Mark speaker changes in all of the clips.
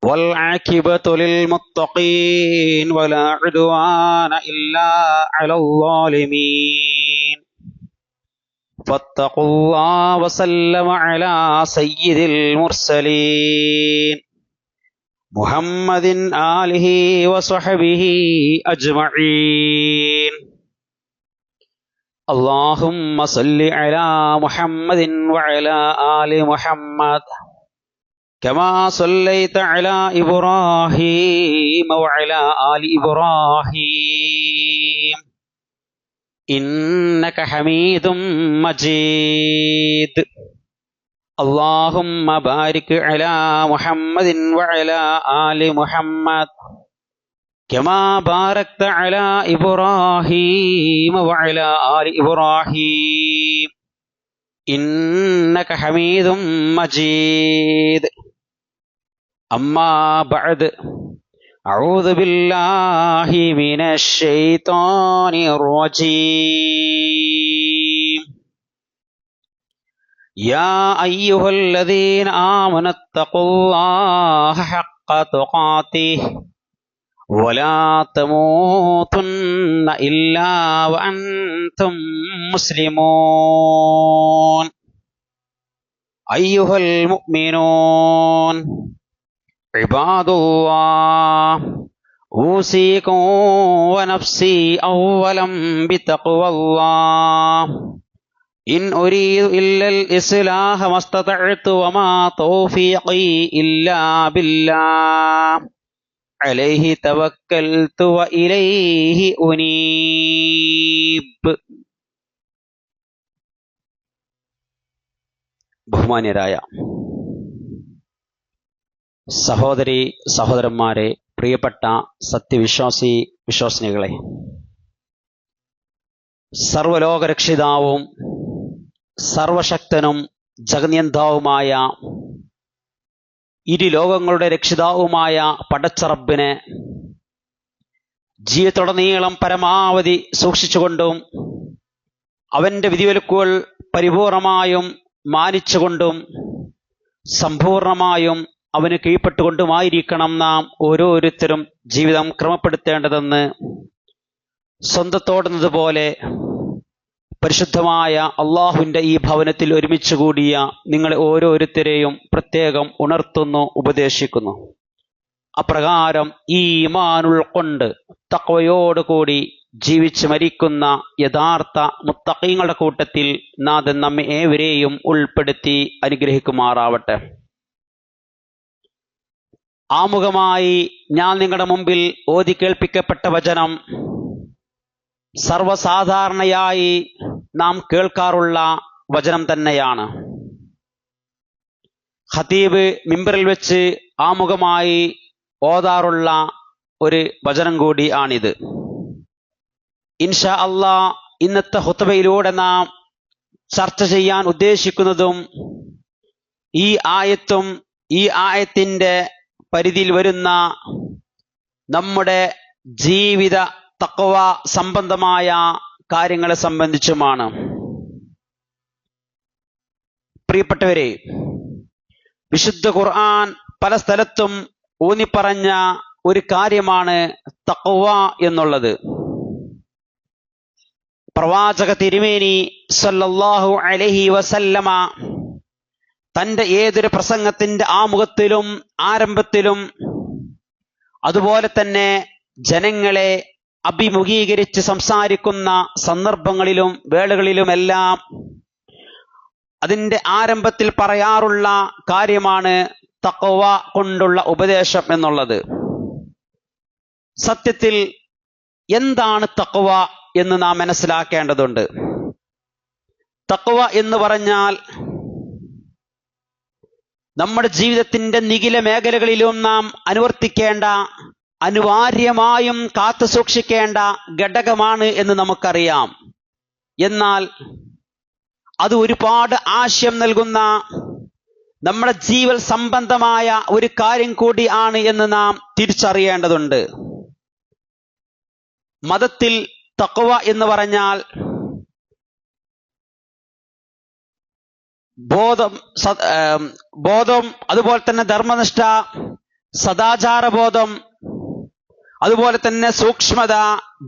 Speaker 1: والعاقبة للمتقين ولا عدوان إلا على الظالمين فاتقوا الله وسلم على سيد المرسلين محمد آله وصحبه أجمعين اللهم صل على محمد وعلى آل محمد كما صليت على إبراهيم وعلى آل إبراهيم إنك حميد مجيد اللهم بارك على محمد وعلى آل محمد كما باركت على إبراهيم وعلى آل إبراهيم إنك حميد مجيد أما بعد أعوذ بالله من الشيطان الرجيم يا أيها الذين آمنوا اتقوا الله حق تقاته ولا تموتن إلا وأنتم مسلمون أيها المؤمنون عباد الله أوصيكم ونفسي أولا بتقوى الله إن أريد إلا الإصلاح ما استطعت وما توفيقي إلا بالله عليه توكلت وإليه أنيب. ബഹുമാന്യരായ സഹോദരി സഹോദരന്മാരെ, പ്രിയപ്പെട്ട സത്യവിശ്വാസി വിശ്വാസിനികളെ, സർവലോകരക്ഷിതാവും സർവശക്തനും ജഗന്യന്താവുമായ ഇരു ലോകങ്ങളുടെ രക്ഷിതാവുമായ പടച്ചറബിനെ ജീവിതത്തുടനീളം പരമാവധി സൂക്ഷിച്ചുകൊണ്ടും അവൻ്റെ വിധിവിലക്കുകൾ പരിപൂർണമായും മാനിച്ചുകൊണ്ടും സമ്പൂർണമായും അവന് കീഴ്പ്പെട്ടുകൊണ്ടുമായിരിക്കണം നാം ഓരോരുത്തരും ജീവിതം ക്രമപ്പെടുത്തേണ്ടതെന്ന് സ്വന്തത്തോടുന്നതുപോലെ പരിശുദ്ധമായ അള്ളാഹുവിൻ്റെ ഈ ഭവനത്തിൽ ഒരുമിച്ച് കൂടിയ നിങ്ങളെ ഓരോരുത്തരെയും പ്രത്യേകം ഉണർത്തുന്നു, ഉപദേശിക്കുന്നു. അപ്രകാരം ഈ ഈമാൻ ഉൾക്കൊണ്ട് തഖ്വയോടുകൂടി ജീവിച്ച് മരിക്കുന്ന യഥാർത്ഥ മുത്തഖീങ്ങളുടെ കൂട്ടത്തിൽ നാഥൻ നമ്മെ ഏവരെയും ഉൾപ്പെടുത്തി അനുഗ്രഹിക്കുമാറാവട്ടെ. ആമുഖമായി ഞാൻ നിങ്ങളുടെ മുമ്പിൽ ഓതി കേൾപ്പിക്കപ്പെട്ട വചനം സർവസാധാരണയായി നാം കേൾക്കാറുള്ള വചനം തന്നെയാണ്. ഖതീബ് മിമ്പറിൽ വെച്ച് ആമുഖമായി ഓതാറുള്ള ഒരു വചനം കൂടി ആണിത്. ഇൻഷാ അല്ലാഹ് ഇന്നത്തെ ഖുത്ബയിലൂടെ നാം ചർച്ച ചെയ്യാൻ ഉദ്ദേശിക്കുന്നതും ഈ ആയത്തും ഈ ആയത്തിൻ്റെ പരിധിയിൽ വരുന്ന നമ്മുടെ ജീവിത തഖ്വ സംബന്ധമായ കാര്യങ്ങളെ സംബന്ധിച്ചുമാണ്. പ്രിയപ്പെട്ടവരെ, വിശുദ്ധ ഖുർആൻ പല സ്ഥലത്തും ഊന്നിപ്പറഞ്ഞ ഒരു കാര്യമാണ് തഖ്വ എന്നുള്ളത്. പ്രവാചക തിരുമേനി സല്ലല്ലാഹു അലൈഹി വസല്ലമ തൻ്റെ ഏതൊരു പ്രസംഗത്തിൻ്റെ ആമുഖത്തിലും ആരംഭത്തിലും അതുപോലെ തന്നെ ജനങ്ങളെ അഭിമുഖീകരിച്ച് സംസാരിക്കുന്ന സന്ദർഭങ്ങളിലും വേളകളിലുമെല്ലാം അതിൻ്റെ ആരംഭത്തിൽ പറയാറുള്ള കാര്യമാണ് തഖ്വ കൊണ്ടുള്ള ഉപദേശം എന്നുള്ളത്. സത്യത്തിൽ എന്താണ് തഖ്വ എന്ന് നാം മനസ്സിലാക്കേണ്ടതുണ്ട്. തഖ്വ എന്ന് പറഞ്ഞാൽ നമ്മുടെ ജീവിതത്തിൻ്റെ നിഖില മേഖലകളിലും നാം അനുവർത്തിക്കേണ്ട, അനിവാര്യമായും കാത്തു സൂക്ഷിക്കേണ്ട ഘടകമാണ് എന്ന് നമുക്കറിയാം. എന്നാൽ അത് ഒരുപാട് ആശയം നൽകുന്ന നമ്മുടെ ജീവൽ സംബന്ധമായ ഒരു കാര്യം കൂടി ആണ് എന്ന് നാം തിരിച്ചറിയേണ്ടതുണ്ട്. മതത്തിൽ തഖ്വ എന്ന് പറഞ്ഞാൽ ബോധം, അതുപോലെ തന്നെ ധർമ്മനിഷ്ഠ, സദാചാരബോധം, അതുപോലെ തന്നെ സൂക്ഷ്മത,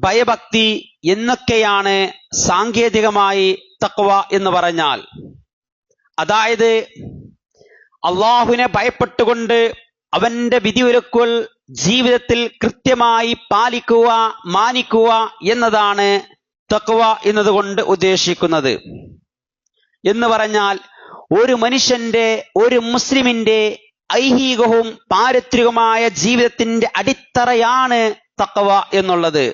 Speaker 1: ഭയഭക്തി എന്നൊക്കെയാണ് സാങ്കേതികമായി തഖ്വ എന്ന് പറഞ്ഞാൽ. അതായത് അള്ളാഹുവിനെ ഭയപ്പെട്ടുകൊണ്ട് അവന്റെ വിധിവിലക്കുകൾ ജീവിതത്തിൽ കൃത്യമായി പാലിക്കുക, മാനിക്കുക എന്നതാണ് തഖ്വ എന്നതുകൊണ്ട് ഉദ്ദേശിക്കുന്നത്. എന്ന് പറഞ്ഞാൽ ഒരു മനുഷ്യന്റെ, ഒരു മുസ്ലിമിന്റെ ഐഹികവും പാരിത്രികവുമായ ജീവിതത്തിന്റെ അടിത്തറയാണ് തഖ്വ എന്നുള്ളത്.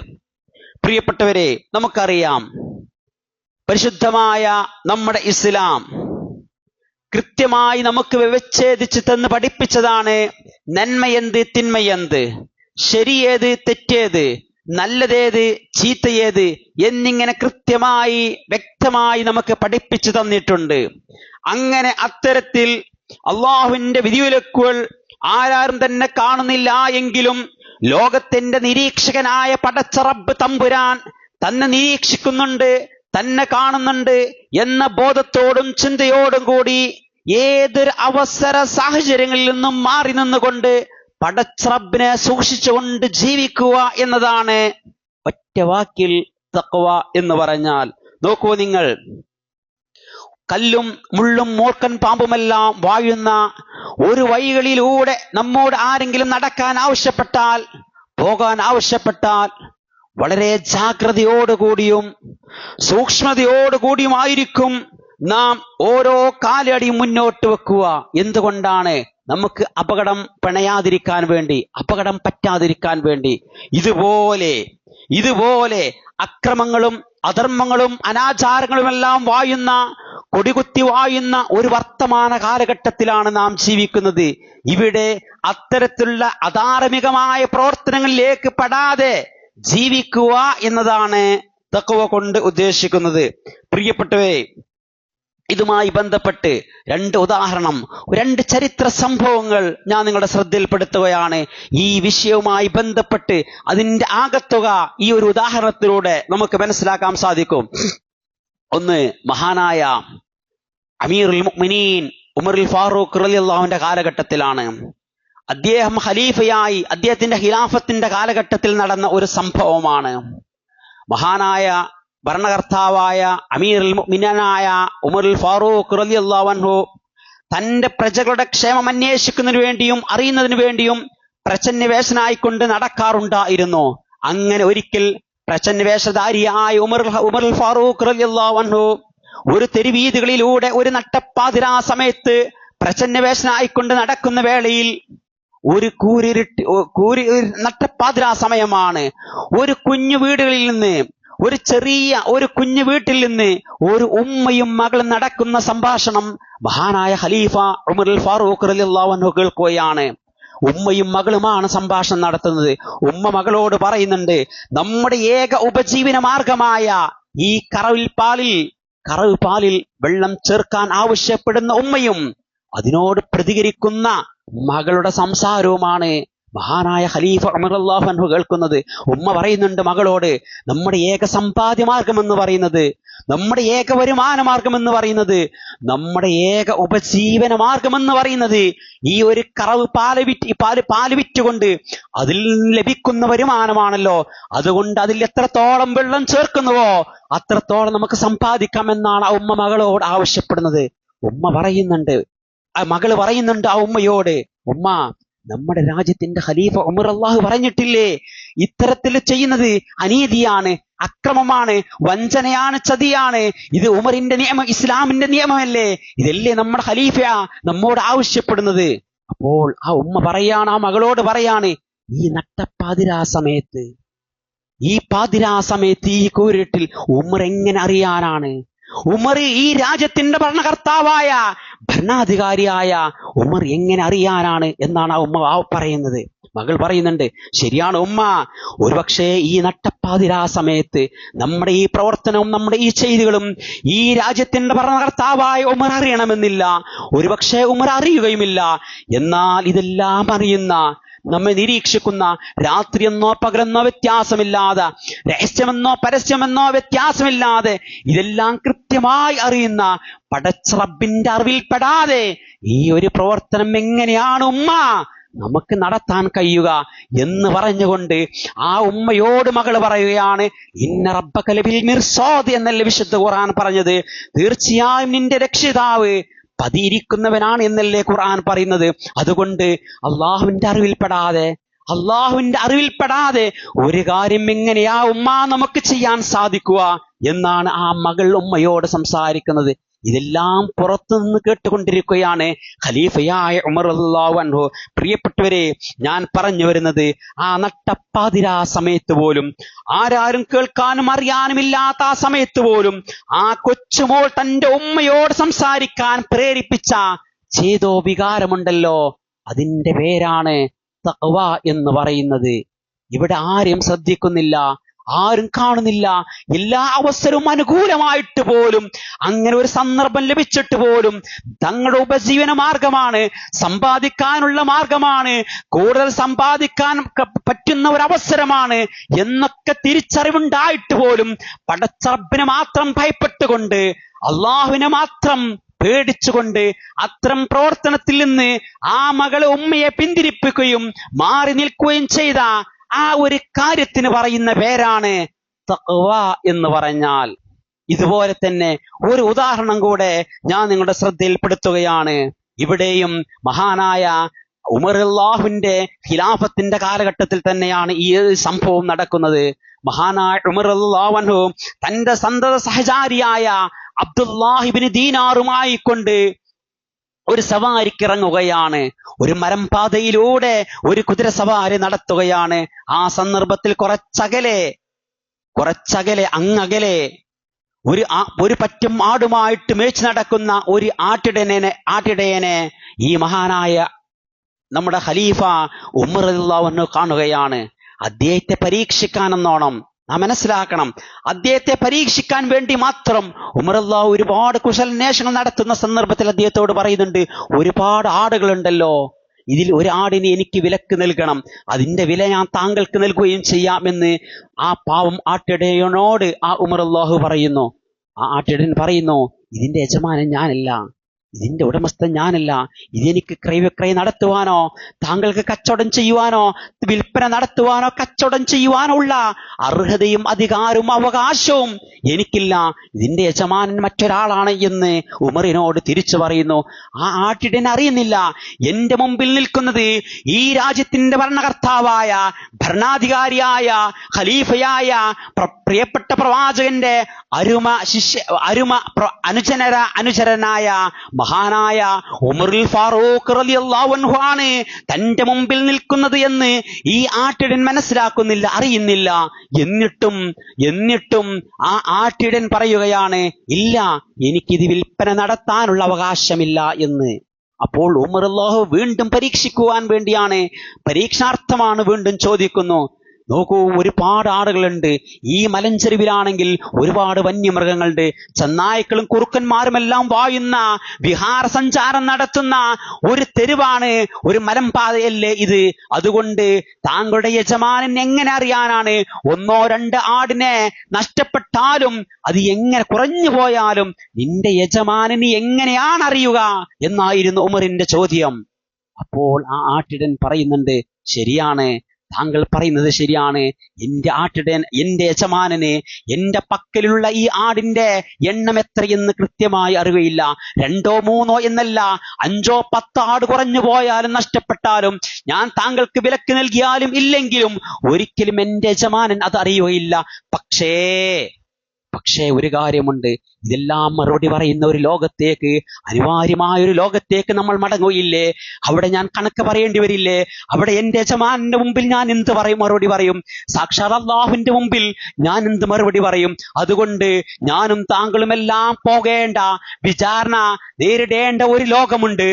Speaker 1: പ്രിയപ്പെട്ടവരെ, നമുക്കറിയാം പരിശുദ്ധമായ നമ്മുടെ ഇസ്ലാം കൃത്യമായി നമുക്ക് വ്യവച്ഛേദിച്ച് തന്ന് പഠിപ്പിച്ചതാണ് നന്മയെന്ത്, തിന്മയെന്ത്, ശരിയേത്, തെറ്റേത്, നല്ലതേത്, ചീത്തയേത് എന്നിങ്ങനെ കൃത്യമായി വ്യക്തമായി നമുക്ക് പഠിപ്പിച്ചു തന്നിട്ടുണ്ട്. അങ്ങനെ അത്തരത്തിൽ അള്ളാഹുവിന്റെ വിധിവിലക്കുകൾ ആരും തന്നെ കാണുന്നില്ല എങ്കിലും ലോകത്തിന്റെ നിരീക്ഷകനായ പടച്ച റബ്ബ് തമ്പുരാൻ തന്നെ നിരീക്ഷിക്കുന്നുണ്ട്, തന്നെ കാണുന്നുണ്ട് എന്ന ബോധത്തോടും ചിന്തയോടും കൂടി ഏതൊരു അവസര സാഹചര്യങ്ങളിൽ നിന്നും മാറി നിന്നുകൊണ്ട് പടച്ച റബ്ബിനെ സൂക്ഷിച്ചുകൊണ്ട് ജീവിക്കുക എന്നതാണ് ഒറ്റ വാക്കിൽ തഖ്വ എന്ന് പറഞ്ഞാൽ. നോക്കൂ നിങ്ങൾ, കല്ലും മുള്ളും മൂർഖൻ പാമ്പുമെല്ലാം വാഴുന്ന ഒരു വഴികളിലൂടെ നമ്മോട് ആരെങ്കിലും നടക്കാൻ ആവശ്യപ്പെട്ടാൽ, പോകാൻ ആവശ്യപ്പെട്ടാൽ വളരെ ജാഗ്രതയോടുകൂടിയും സൂക്ഷ്മതയോടുകൂടിയുമായിരിക്കും നാം ഓരോ കാലടിയും മുന്നോട്ട് വെക്കുക. എന്തുകൊണ്ടാണ്? നമുക്ക് അപകടം പിണയാതിരിക്കാൻ വേണ്ടി, അപകടം പറ്റാതിരിക്കാൻ വേണ്ടി. ഇതുപോലെ അക്രമങ്ങളും അധർമ്മങ്ങളും അനാചാരങ്ങളുമെല്ലാം വായുന്ന, കൊടികുത്തി വായുന്ന ഒരു വർത്തമാന കാലഘട്ടത്തിലാണ് നാം ജീവിക്കുന്നത്. ഇവിടെ അത്തരത്തിലുള്ള അധാർമികമായ പ്രവർത്തനങ്ങളിലേക്ക് പെടാതെ ജീവിക്കുക എന്നതാണ് തഖ്വ കൊണ്ട് ഉദ്ദേശിക്കുന്നത്. പ്രിയപ്പെട്ടവരെ, ഇതുമായി ബന്ധപ്പെട്ട് രണ്ട് ചരിത്ര സംഭവങ്ങൾ ഞാൻ നിങ്ങളുടെ ശ്രദ്ധയിൽപ്പെടുത്തുകയാണ്. ഈ വിഷയവുമായി ബന്ധപ്പെട്ട് അതിന്റെ ആകത്തുക ഈ ഒരു ഉദാഹരണത്തിലൂടെ നമുക്ക് മനസ്സിലാക്കാൻ സാധിക്കും. ഒന്ന്, മഹാനായ അമീറുൽ മുഅ്മിനീൻ ഉമറുൽ ഫാറൂഖ് റളിയല്ലാഹുവിന്റെ കാലഘട്ടത്തിലാണ്. അദ്ദേഹം ഖലീഫയായി അദ്ദേഹത്തിന്റെ ഖിലാഫത്തിന്റെ കാലഘട്ടത്തിൽ നടന്ന ഒരു സംഭവമാണ്. മഹാനായ ഭരണകർത്താവായ അമീറുൽ മുഅ്മിനീനായ ഉമറുൽ ഫാറൂഖ് റളിയല്ലാഹു അൻഹു തന്റെ പ്രജകളുടെ ക്ഷേമം അന്വേഷിക്കുന്നതിനു വേണ്ടിയും അറിയുന്നതിനു വേണ്ടിയും പ്രച്ഛന്നവേഷനായിക്കൊണ്ട് നടക്കാറുണ്ടായിരുന്നു. അങ്ങനെ ഒരിക്കൽ പ്രച്ഛന്നവേഷധാരിയായ ഉമറുൽ ഫാറൂഖ് റളിയല്ലാഹു അൻഹു ഒരു തെരുവീഥികളിലൂടെ ഒരു നട്ടപ്പാതിരാ സമയത്ത് പ്രച്ഛന്നവേഷനായിക്കൊണ്ട് നടക്കുന്ന വേളയിൽ ഒരു നട്ടപ്പാതിരാ സമയമാണ്. ഒരു കുഞ്ഞു വീടുകളിൽ നിന്ന്, ഒരു കുഞ്ഞു വീട്ടിൽ നിന്ന് ഒരു ഉമ്മയും മകളും നടക്കുന്ന സംഭാഷണം മഹാനായ ഖലീഫ ഉമറുൽ ഫാറൂഖ് റളിയല്ലാഹു അൻഹു കേൾക്കുകയാണ്. ഉമ്മയും മകളുമാണ് സംഭാഷണം നടത്തുന്നത്. ഉമ്മ മകളോട് പറയുന്നുണ്ട്, നമ്മുടെ ഏക ഉപജീവന മാർഗമായ ഈ കറവ് പാലിൽ വെള്ളം ചേർക്കാൻ ആവശ്യപ്പെടുന്ന ഉമ്മയും അതിനോട് പ്രതികരിക്കുന്ന മകളുടെ സംസാരവുമാണ് മഹാനായ ഖലീഫ ഉമർ റളിയല്ലാഹു അൻഹു കേൾക്കുന്നത്. ഉമ്മ പറയുന്നുണ്ട് മകളോട്, നമ്മുടെ ഏക സമ്പാദ്യ മാർഗം എന്ന് പറയുന്നത്, നമ്മുടെ ഏക വരുമാന മാർഗം എന്ന് പറയുന്നത്, നമ്മുടെ ഏക ഉപജീവന മാർഗം എന്ന് പറയുന്നത് ഈ ഒരു കറവ് പാല് വിറ്റുകൊണ്ട് അതിൽ ലഭിക്കുന്ന വരുമാനമാണല്ലോ. അതുകൊണ്ട് അതിൽ എത്രത്തോളം വെള്ളം ചേർക്കുന്നുവോ അത്രത്തോളം നമുക്ക് സമ്പാദിക്കാമെന്നാണ് ആ ഉമ്മ മകളോട് ആവശ്യപ്പെടുന്നത്. മകള് പറയുന്നുണ്ട് ആ ഉമ്മയോട്, ഉമ്മ, നമ്മുടെ രാജ്യത്തിന്റെ ഖലീഫ ഉമർ അല്ലാഹു പറഞ്ഞിട്ടില്ലേ, ഇത്തരത്തിൽ ചെയ്യുന്നത് അനീതിയാണ്, അക്രമമാണ്, വഞ്ചനയാണ്, ചതിയാണ്. ഇത് ഉമറിന്റെ നിയമം, ഇസ്ലാമിന്റെ നിയമമല്ലേ, ഇതല്ലേ നമ്മുടെ ഖലീഫ നമ്മോട് ആവശ്യപ്പെടുന്നത്. അപ്പോൾ ആ ഉമ്മ പറയാണ്, ആ മകളോട് പറയാണ്, ഈ നട്ടപ്പാതിരാ സമയത്ത്, ഈ കൂരിട്ടിൽ ഉമർ എങ്ങനെ അറിയാനാണ്? ഉമർ ഈ രാജ്യത്തിന്റെ ഭരണകർത്താവായ, ഭരണാധികാരിയായ ഉമർ എങ്ങനെ അറിയാനാണ് എന്നാണ് ആ ഉമ്മ പറയുന്നത്. മകൾ പറയുന്നുണ്ട്, ശരിയാണ് ഉമ്മ, ഒരുപക്ഷെ ഈ നട്ടപ്പാതിരാ സമയത്ത് നമ്മുടെ ഈ പ്രവർത്തനവും നമ്മുടെ ഈ ചെയ്തികളും ഈ രാജ്യത്തിന്റെ ഭരണകർത്താവായ ഉമർ അറിയണമെന്നില്ല, ഒരുപക്ഷെ ഉമർ അറിയുകയുമില്ല. എന്നാൽ ഇതെല്ലാം അറിയുന്ന, നമ്മെ നിരീക്ഷിക്കുന്ന, രാത്രിയെന്നോ പകലെന്നോ വ്യത്യാസമില്ലാതെ, രഹസ്യമെന്നോ പരസ്യമെന്നോ വ്യത്യാസമില്ലാതെ ഇതെല്ലാം കൃത്യമായി അറിയുന്ന പടച്ച റബ്ബിന്റെ അറിവിൽപ്പെടാതെ ഈ ഒരു പ്രവർത്തനം എങ്ങനെയാണ് ഉമ്മ നമുക്ക് നടത്താൻ കഴിയുക എന്ന് പറഞ്ഞുകൊണ്ട് ആ ഉമ്മയോട് മകള് പറയുകയാണ്, ഇന്ന റബ്ബക ലബിൽ മിർസാദ് എന്നല്ലേ വിശുദ്ധ ഖുർആൻ പറഞ്ഞത്. തീർച്ചയായും നിന്റെ രക്ഷിതാവ് പതിയിരിക്കുന്നവനാണ് എന്നല്ലേ ഖുർആൻ പറയുന്നത്. അതുകൊണ്ട് അള്ളാഹുവിന്റെ അറിവിൽപ്പെടാതെ ഒരു കാര്യം എങ്ങനെയാ ഉമ്മ നമുക്ക് ചെയ്യാൻ സാധിക്കുക എന്നാണ് ആ മകൾ ഉമ്മയോട് സംസാരിക്കുന്നത്. ഇതെല്ലാം പുറത്തുനിന്ന് കേട്ടുകൊണ്ടിരിക്കുകയാണ് ഖലീഫയായ ഉമർ റളിയല്ലാഹു അൻഹു. പ്രിയപ്പെട്ടവരെ, ഞാൻ പറഞ്ഞു വരുന്നത്, ആ നട്ടപ്പാതിരാ സമയത്ത് പോലും, ആരാരും കേൾക്കാനും അറിയാനുമില്ലാത്ത ആ സമയത്ത് പോലും ആ കൊച്ചുമോൾ തന്റെ ഉമ്മയോട് സംസാരിക്കാൻ പ്രേരിപ്പിച്ച ചേതോ വികാരമുണ്ടല്ലോ, അതിന്റെ പേരാണ് തഖ്വ എന്ന് പറയുന്നത്. ഇവിടെ ആരും ശ്രദ്ധിക്കുന്നില്ല, ആരും കാണുന്നില്ല. എല്ലാ അവസരവും അനുകൂലമായിട്ട് പോലും, അങ്ങനെ ഒരു സന്ദർഭം ലഭിച്ചിട്ട് പോലും, തങ്ങളുടെ ഉപജീവന മാർഗമാണ്, സമ്പാദിക്കാനുള്ള മാർഗമാണ്, കൂടുതൽ സമ്പാദിക്കാൻ പറ്റുന്ന ഒരു അവസരമാണ് എന്നൊക്കെ തിരിച്ചറിവുണ്ടായിട്ട് പോലും പടച്ച റബ്ബിനെ മാത്രം ഭയപ്പെട്ടുകൊണ്ട്, അള്ളാഹുവിനെ മാത്രം പേടിച്ചുകൊണ്ട് അത്തരം പ്രവർത്തനത്തിൽ നിന്ന് ആ മകളെ ഉമ്മയെ പിന്തിരിപ്പിക്കുകയും മാറി നിൽക്കുകയും ചെയ്ത ആ ഒരു കാര്യത്തിന് പറയുന്ന പേരാണ് തഖ്വ എന്ന് പറഞ്ഞാൽ. ഇതുപോലെ തന്നെ ഒരു ഉദാഹരണം കൂടെ ഞാൻ നിങ്ങളുടെ ശ്രദ്ധയിൽപ്പെടുത്തുകയാണ്. ഇവിടെയും മഹാനായ ഉമർ റളിയല്ലാഹുവിന്റെ ഖിലാഫത്തിന്റെ കാലഘട്ടത്തിൽ തന്നെയാണ് ഈ സംഭവം നടക്കുന്നത്. മഹാനായ ഉമർ റളിയല്ലാഹു അൻഹു തന്റെ സന്തത സഹചാരിയായ അബ്ദുല്ലാഹി ഇബ്നു ദീനാറുമായി കൊണ്ട് ഒരു സവാരിക്ക് ഇറങ്ങുകയാണ്. ഒരു മരംപാതയിലൂടെ ഒരു കുതിര സവാരി നടത്തുകയാണ്. ആ സന്ദർഭത്തിൽ കുറച്ചകലെ അങ്ങകലെ ഒരു പറ്റും ആടുമായിട്ട് മേച്ച് നടക്കുന്ന ഒരു ആട്ടിടയനെ ഈ മഹാനായ നമ്മുടെ ഖലീഫ ഉമർ റളിയല്ലാഹു അൻഹു കാണുകയാണ്. അദ്ദേഹത്തെ പരീക്ഷിക്കാനെന്നോണം നാം മനസ്സിലാക്കണം, അദ്ദേഹത്തെ പരീക്ഷിക്കാൻ വേണ്ടി മാത്രം ഉമർ റളിയല്ലാഹു ഒരുപാട് കുശലാന്വേഷണങ്ങൾ നടത്തുന്ന സന്ദർഭത്തിൽ അദ്ദേഹത്തോട് പറയുന്നുണ്ട്, ഒരുപാട് ആടുകളുണ്ടല്ലോ, ഇതിൽ ഒരു ആടിന് എനിക്ക് വിലക്ക് നൽകണം, അതിന്റെ വില ഞാൻ താങ്കൾക്ക് നൽകുകയും ചെയ്യാമെന്ന് ആ പാവം ആട്ടിടയനോട് ആ ഉമർ റളിയല്ലാഹു പറയുന്നു. ആ ആട്ടിടയൻ പറയുന്നു, ഇതിന്റെ യജമാനൻ ഞാനല്ല, ഇതിന്റെ ഉടമസ്ഥൻ ഞാനല്ല, ഇതെനിക്ക് ക്രയവിക്രയം നടത്തുവാനോ താങ്കൾക്ക് കച്ചവടം ചെയ്യുവാനോ വിൽപ്പന നടത്തുവാനോ കച്ചവടം ചെയ്യുവാനോ ഉള്ള അർഹതയും അധികാരവും അവകാശവും എനിക്കില്ല, ഇതിന്റെ യജമാനൻ മറ്റൊരാളാണ് എന്ന് ഉമറിനോട് തിരിച്ചു പറയുന്നു. ആ ആട്ടിടയൻ അറിയുന്നില്ല, എന്റെ മുമ്പിൽ നിൽക്കുന്നത് ഈ രാജ്യത്തിന്റെ ഭരണകർത്താവായ, ഭരണാധികാരിയായ, ഖലീഫയായ പ്രിയപ്പെട്ട പ്രവാചകന്റെ അനുചരനായ മഹാനായ ഉമറുൽ ഫാറൂഖ് റളിയല്ലാഹു അൻഹു ആണ് തന്റെ മുമ്പിൽ നിൽക്കുന്നത് എന്ന് ഈ ആട്ടിടയൻ മനസ്സിലാക്കുന്നില്ല, അറിയുന്നില്ല. എന്നിട്ടും ആ ആട്ടിടയൻ പറയുകയാണ്, ഇല്ല, എനിക്കിത് വിൽപ്പന നടത്താനുള്ള അവകാശമില്ല എന്ന്. അപ്പോൾ ഉമർ റളിയല്ലാഹു വീണ്ടും പരീക്ഷിക്കുവാൻ വേണ്ടിയാണ്, പരീക്ഷാർത്ഥമാണ് വീണ്ടും ചോദിക്കുന്നു. നോക്കൂ, ഒരുപാട് ആടുകളുണ്ട്. ഈ മലഞ്ചെരുവിലാണെങ്കിൽ ഒരുപാട് വന്യമൃഗങ്ങളുണ്ട്. ചെന്നായ്ക്കളും കുറുക്കന്മാരുമെല്ലാം വായുന്ന, വിഹാര സഞ്ചാരം നടത്തുന്ന ഒരു തെരുവാണ്, ഒരു മലമ്പാതയല്ലേ ഇത്. അതുകൊണ്ട് താങ്കളുടെ യജമാനൻ എങ്ങനെ അറിയാനാണ്? ഒന്നോ രണ്ട് ആടിനെ നഷ്ടപ്പെട്ടാലും, അത് എങ്ങനെ കുറഞ്ഞു പോയാലും നിന്റെ യജമാനന് എങ്ങനെയാണ് അറിയുക എന്നായിരുന്നു ഉമറിന്റെ ചോദ്യം. അപ്പോൾ ആ ആട്ടിടൻ പറയുന്നുണ്ട്, ശരിയാണ്, താങ്കൾ പറയുന്നത് ശരിയാണ്. എന്റെ യജമാനന് എന്റെ പക്കലുള്ള ഈ ആടിന്റെ എണ്ണം എത്രയെന്ന് കൃത്യമായി അറിയുകയില്ല. 2 3 എന്നല്ല, 5 10 ആട് കുറഞ്ഞു പോയാലും നഷ്ടപ്പെട്ടാലും, ഞാൻ താങ്കൾക്ക് വിലക്ക് നൽകിയാലും ഇല്ലെങ്കിലും ഒരിക്കലും എന്റെ യജമാനൻ അത് അറിയുകയില്ല. പക്ഷേ ഒരു കാര്യമുണ്ട്, ഇതെല്ലാം മറുപടി പറയുന്ന ഒരു ലോകത്തേക്ക്, അനിവാര്യമായ ഒരു ലോകത്തേക്ക് നമ്മൾ മടങ്ങുകയില്ലേ? അവിടെ ഞാൻ കണക്ക് പറയേണ്ടി വരില്ലേ? അവിടെ എന്റെ യജമാനന്റെ മുമ്പിൽ ഞാൻ എന്ത് മറുപടി പറയും? സാക്ഷാൽ അല്ലാഹുവിന്റെ മുമ്പിൽ ഞാൻ എന്ത് മറുപടി പറയും? അതുകൊണ്ട് ഞാനും താങ്കളും എല്ലാം പോകേണ്ട, വിചാരണ നേരിടേണ്ട ഒരു ലോകമുണ്ട്.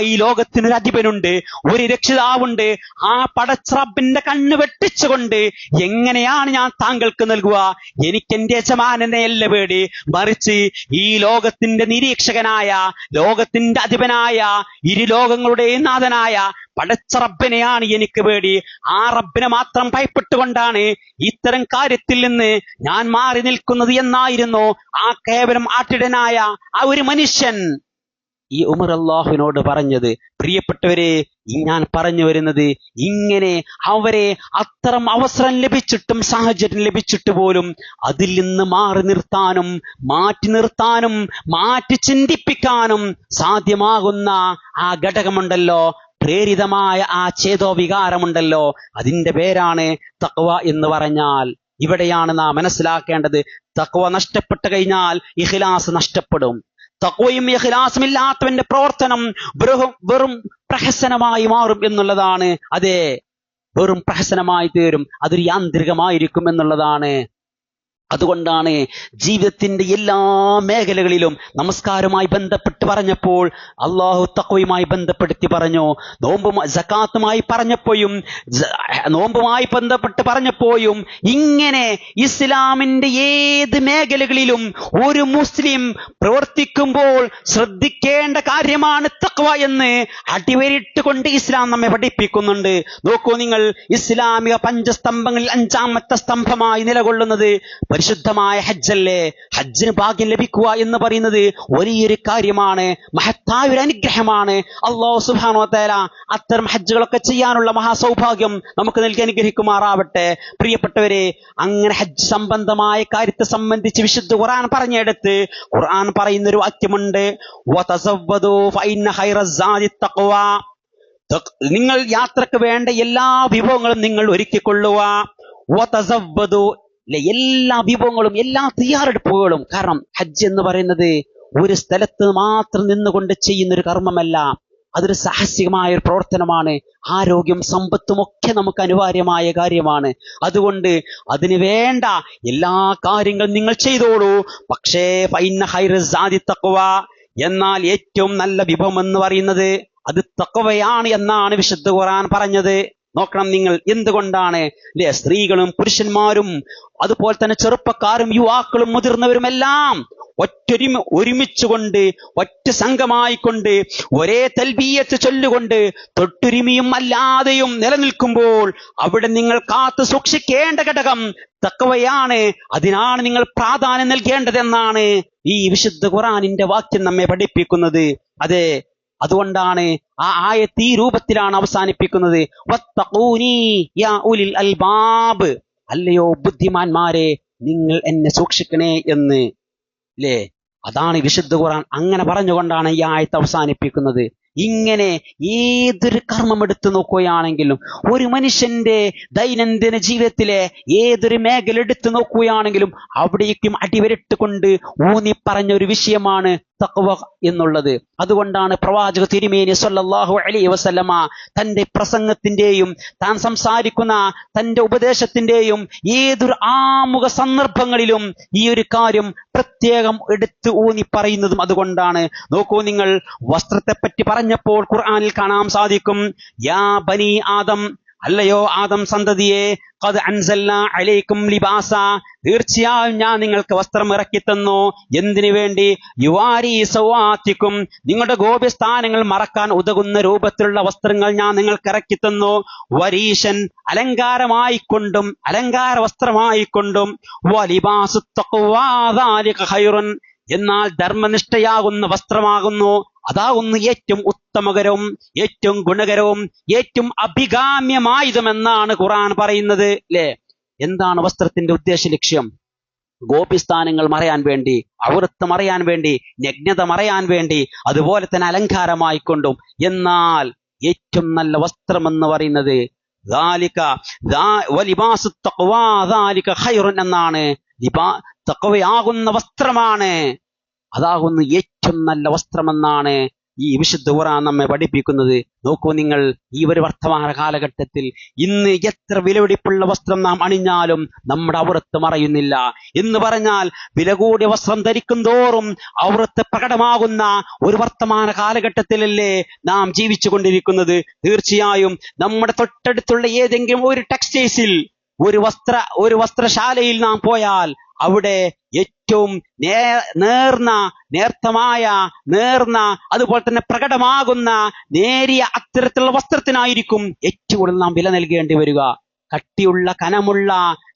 Speaker 1: ഈ ലോകത്തിനൊരു അധിപനുണ്ട്, ഒരു രക്ഷിതാവുണ്ട്. ആ പടച്ച റബ്ബിന്റെ കണ്ണ് വെട്ടിച്ചുകൊണ്ട് എങ്ങനെയാണ് ഞാൻ താങ്കൾക്ക് നൽകുക? എനിക്ക് എന്റെ യജമാനനെ അല്ല പേടി, മറിച്ച് ഈ ലോകത്തിന്റെ നിരീക്ഷകനായ, ലോകത്തിന്റെ അധിപനായ, ഇരു ലോകങ്ങളുടെയും നാഥനായ പടച്ച റബ്ബിനെയാണ് എനിക്ക് പേടി. ആ റബ്ബിനെ മാത്രം ഭയപ്പെട്ടുകൊണ്ടാണ് ഇത്തരം കാര്യത്തിൽ നിന്ന് ഞാൻ മാറി നിൽക്കുന്നത് എന്നായിരുന്നു ആ കേവലം ആട്ടിടനായ ആ ഒരു മനുഷ്യൻ ഈ ഉമർ അല്ലാഹുവിനോട് പറഞ്ഞത്. പ്രിയപ്പെട്ടവരെ, ഞാൻ പറഞ്ഞു വരുന്നത്, ഇങ്ങനെ അവരെ അത്തരം അവസരം ലഭിച്ചിട്ടും സാഹചര്യം ലഭിച്ചിട്ട് പോലും അതിൽ നിന്ന് മാറി നിർത്താനും മാറ്റി നിർത്താനും മാറ്റി ചിന്തിപ്പിക്കാനും സാധ്യമാകുന്ന ആ ഘടകമുണ്ടല്ലോ, പ്രേരിതമായ ആ ചേതോ വികാരമുണ്ടല്ലോ, അതിന്റെ പേരാണ് തഖ്വ എന്ന് പറഞ്ഞാൽ. ഇവിടെയാണ് നാം മനസ്സിലാക്കേണ്ടത്. തഖ്വ നഷ്ടപ്പെട്ടു കഴിഞ്ഞാൽ ഇഖ്ലാസ് നഷ്ടപ്പെടും. തഖ്വയും ഇഖ്ലാസും ഇല്ലാത്തവന്റെ പ്രവർത്തനം വെറും പ്രഹസനമായി മാറും എന്നുള്ളതാണ്. അതെ, വെറും പ്രഹസനമായി തീരും, അതൊരു യാന്ത്രികമായിരിക്കും എന്നുള്ളതാണ്. അതുകൊണ്ടാണ് ജീവിതത്തിന്റെ എല്ലാ മേഖലകളിലും നമസ്കാരവുമായി ബന്ധപ്പെട്ട് പറഞ്ഞപ്പോൾ അള്ളാഹു തഖ്വയുമായി ബന്ധപ്പെടുത്തി പറഞ്ഞു. സകാത്തുമായി പറഞ്ഞപ്പോഴും നോമ്പുമായി ബന്ധപ്പെട്ട് പറഞ്ഞപ്പോഴും ഇങ്ങനെ ഇസ്ലാമിന്റെ ഏത് മേഖലകളിലും ഒരു മുസ്ലിം പ്രവർത്തിക്കുമ്പോൾ ശ്രദ്ധിക്കേണ്ട കാര്യമാണ് തഖ്വ എന്ന് അടിവരിട്ടുകൊണ്ട് ഇസ്ലാം നമ്മെ പഠിപ്പിക്കുന്നുണ്ട്. നോക്കൂ നിങ്ങൾ, ഇസ്ലാമിക പഞ്ചസ്തംഭങ്ങളിൽ 5ാമത്തെ സ്തംഭമായി നിലകൊള്ളുന്നത് പരിശുദ്ധമായ ഹജ്ജല്ലേ. ഹജ്ജിന് ഭാഗ്യം ലഭിക്കുക എന്ന് പറയുന്നത് വലിയൊരു കാര്യമാണ്, മഹത്തായ ഒരു അനുഗ്രഹമാണ്. അല്ലാഹു സുബ്ഹാനഹു വ തആല അത്തരം ഹജ്ജുകളൊക്കെ ചെയ്യാനുള്ള മഹാസൗഭാഗ്യം നമുക്ക് നൽകി അനുഗ്രഹിക്കുമാറാവട്ടെ. പ്രിയപ്പെട്ടവരെ, അങ്ങനെ ഹജ്ജ് സംബന്ധമായ കാര്യത്തെ സംബന്ധിച്ച് വിശുദ്ധ ഖുർആൻ പറഞ്ഞെടുത്ത് ഖുർആൻ പറയുന്നൊരു വാക്യമുണ്ട്, വതസവ്വദൂ ഫഇന്ന ഖൈറസ്സാദി തഖ്വ. നിങ്ങൾ യാത്രക്ക് വേണ്ട എല്ലാ വിഭവങ്ങളും നിങ്ങൾ ഒരുക്കിക്കൊള്ളുക. വതസവ്വദൂ, എല്ലാ വിഭവങ്ങളും എല്ലാ തയ്യാറെടുപ്പുകളും. കാരണം ഹജ്ജ് എന്ന് പറയുന്നത് ഒരു സ്ഥലത്ത് മാത്രം നിന്നുകൊണ്ട് ചെയ്യുന്നൊരു കർമ്മമല്ല, അതൊരു സാഹസികമായ ഒരു പ്രവർത്തനമാണ്. ആരോഗ്യം സമ്പത്തും ഒക്കെ നമുക്ക് അനിവാര്യമായ കാര്യമാണ്. അതുകൊണ്ട് അതിന് വേണ്ട എല്ലാ കാര്യങ്ങളും നിങ്ങൾ ചെയ്തോളൂ. പക്ഷേ ഫഇന്ന ഖൈറസ്സാദി തഖ്വ, എന്നാൽ ഏറ്റവും നല്ല വിഭവം എന്ന് പറയുന്നത് അത് തഖ്വയാണ് എന്നാണ് വിശുദ്ധ ഖുർആൻ പറഞ്ഞത്. നോക്കണം നിങ്ങൾ, എന്തുകൊണ്ടാണ് അല്ലെ? സ്ത്രീകളും പുരുഷന്മാരും അതുപോലെ തന്നെ ചെറുപ്പക്കാരും യുവാക്കളും മുതിർന്നവരുമെല്ലാം ഒരുമിച്ചുകൊണ്ട് ഒറ്റ സംഘമായിക്കൊണ്ട് ഒരേ തൽബിയത്ത് ചൊല്ലുകൊണ്ട് തൊട്ടുരിമിയും അല്ലാതെയും നിലനിൽക്കുമ്പോൾ അവിടെ നിങ്ങൾ കാത്തു സൂക്ഷിക്കേണ്ട ഘടകം തഖ്വയാണ്. അതിനാണ് നിങ്ങൾ പ്രാധാന്യം നൽകേണ്ടതെന്നാണ് ഈ വിശുദ്ധ ഖുർആനിന്റെ വാക്യം നമ്മെ പഠിപ്പിക്കുന്നത്. അതെ, അതുകൊണ്ടാണ് ആ ആയത്ത് ഈ രൂപത്തിലാണ് അവസാനിപ്പിക്കുന്നത്, വത്തഖൂനി യാ ഉലിൽ അൽബാബ്, അല്ലയോ ബുദ്ധിമാന്മാരെ നിങ്ങൾ എന്നെ സൂക്ഷിക്കണേ എന്ന്. അല്ലേ, അതാണ് വിശുദ്ധ ഖുർആൻ അങ്ങനെ പറഞ്ഞുകൊണ്ടാണ് ഈ ആയത്ത് അവസാനിപ്പിക്കുന്നത്. ഇങ്ങനെ ഏതൊരു കർമ്മം എടുത്തു നോക്കുകയാണെങ്കിലും, ഒരു മനുഷ്യന്റെ ദൈനംദിന ജീവിതത്തിലെ ഏതൊരു മേഖല എടുത്തു നോക്കുകയാണെങ്കിലും അവിടേക്കും അടിവരട്ടുകൊണ്ട് ഊന്നി പറഞ്ഞ ഒരു വിഷയമാണ് തഖ്വ എന്നുള്ളത്. അതുകൊണ്ടാണ് പ്രവാചക തിരുമേനി സ്വല്ലല്ലാഹു അലൈഹി വസല്ലമ തന്റെ പ്രസംഗത്തിന്റെയും താൻ സംസാരിക്കുന്ന തന്റെ ഉപദേശത്തിന്റെയും ഏതൊരു ആമുഖ സന്ദർഭങ്ങളിലും ഈ ഒരു കാര്യം പ്രത്യേകം എടുത്ത് ഊന്നി പറയുന്നതും അതുകൊണ്ടാണ്. നോക്കൂ നിങ്ങൾ, വസ്ത്രത്തെപ്പറ്റി പറഞ്ഞപ്പോൾ ഖുർആനിൽ കാണാൻ സാധിക്കും, യാ ബനി ആദം, അല്ലയോ ആദം സന്തതിയെ, ഖദ് അൻസൽനാ അലൈക്കും ലിബാസ, തീർച്ചയായും ഞാൻ നിങ്ങൾക്ക് വസ്ത്രം ഇറക്കി തന്നു. എന്തിനു വേണ്ടി? യുവാരി സവാത്തിക്കും, നിങ്ങളുടെ ഗോപ്യസ്ഥാനങ്ങൾ മറക്കാൻ ഉതകുന്ന രൂപത്തിലുള്ള വസ്ത്രങ്ങൾ ഞാൻ നിങ്ങൾക്ക് ഇറക്കി തന്നു. വരീശൻ, അലങ്കാരമായിക്കൊണ്ടും അലങ്കാര വസ്ത്രമായിക്കൊണ്ടും. വലിബാസു തഖ്വാ ദാലിക ഖൈറുൻ, എന്നാൽ ധർമ്മനിഷ്ഠയാകുന്ന വസ്ത്രമാകുന്നു, അതാകുന്നു ഏറ്റവും ഉത്തമകരവും ഏറ്റവും ഗുണകരവും ഏറ്റവും അഭികാമ്യമായതുമെന്നാണ് ഖുർആൻ പറയുന്നത്. അല്ലേ, എന്താണ് വസ്ത്രത്തിന്റെ ഉദ്ദേശ ലക്ഷ്യം? ഗോപിസ്ഥാനങ്ങൾ മറയാൻ വേണ്ടി, ഔറത്ത് മറയാൻ വേണ്ടി, നഗ്നത മറയാൻ വേണ്ടി, അതുപോലെ തന്നെ അലങ്കാരമായിക്കൊണ്ടും. എന്നാൽ ഏറ്റവും നല്ല വസ്ത്രം എന്ന് പറയുന്നത് വലിബാസു തഖ്വാ ദാലിക ഖൈറുൻ എന്നാണ്. തഖ്വയാകുന്ന വസ്ത്രമാണ്, അതാകുന്നു ഏറ്റവും നല്ല വസ്ത്രമെന്നാണ് ഈ വിശുദ്ധ ഖുർആൻ നമ്മെ പഠിപ്പിക്കുന്നത്. നോക്കൂ നിങ്ങൾ, ഈ ഒരു വർത്തമാന കാലഘട്ടത്തിൽ ഇന്ന് എത്ര വിലപിടിപ്പുള്ള വസ്ത്രം നാം അണിഞ്ഞാലും നമ്മുടെ ഔറത്ത് മറയുന്നില്ല. എന്ന് പറഞ്ഞാൽ വില കൂടിയ വസ്ത്രം ധരിക്കും തോറും ഔറത്ത് പ്രകടമാകുന്ന ഒരു വർത്തമാന കാലഘട്ടത്തിലല്ലേ നാം ജീവിച്ചു കൊണ്ടിരിക്കുന്നത്. തീർച്ചയായും നമ്മുടെ തൊട്ടടുത്തുള്ള ഏതെങ്കിലും ഒരു ടെക്സ്റ്റൈൽസിൽ, ഒരു വസ്ത്രശാലയിൽ നാം പോയാൽ അവിടെ ഏറ്റവും നേർന്ന അതുപോലെ തന്നെ പ്രകടമാകുന്ന നേരിയ അത്തരത്തിലുള്ള വസ്ത്രത്തിനായിരിക്കും ഏറ്റവും കൂടുതൽ നാം വില നൽകേണ്ടി വരിക. കട്ടിയുള്ള കനമുള്ള